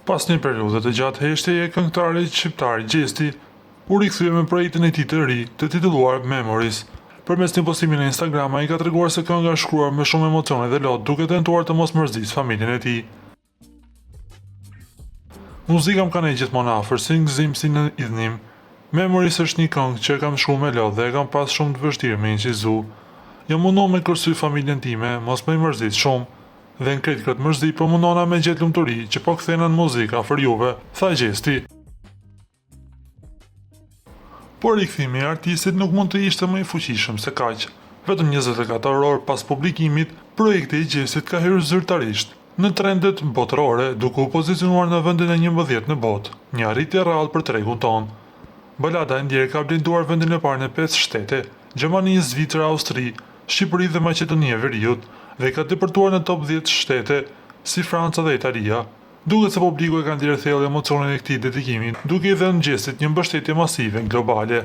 Pas një periudhe të gjatë heshtjeje, këngëtari shqiptar Gjesti u rikthye me projektin e tij të ri, të titulluar Memories. Përmes një postimi në Instagram, ai ka treguar se kënga është shkruar me shumë emocione dhe lot, duke tentuar të mos mërzisë familjen e tij. Muzika më ka ne gjithmonë afër, si në gëzim si në idhnim. Memories është një këngë që e kam shkruar me lot dhe e kam pas shumë të vështirë me incizu. Jam munduar me kursy familjen time, mos më mërzit shumë. Dhe në këtë këtë mërzi po mundona me gjetë lumturi që po kthena në muzikë afër juve, tha Gjesti. Por rikthimi i artistit nuk mund të ishte më i fuqishëm se kaq. Vetëm 24 orë pas publikimit, projekti i Gjestit ka hyrë zyrtarisht në trendet botërore, duke u pozicionuar në vendin e 11 në botë, një arritje e rrallë për tregun tonë. Balada e ndjerë ka blinduar vendin e parë në 5 shtete: Gjermani, Zvicra, Austri, Shqipëri dhe Maqedonia e Veriut, dhe ka depërtuar në top 10 shtete si Franca dhe Italia. Duket se publiku e ka ndjerë thellë emocionin e këtij dedikimi, duke i dhënë Gjestit një mbështetje masive globale.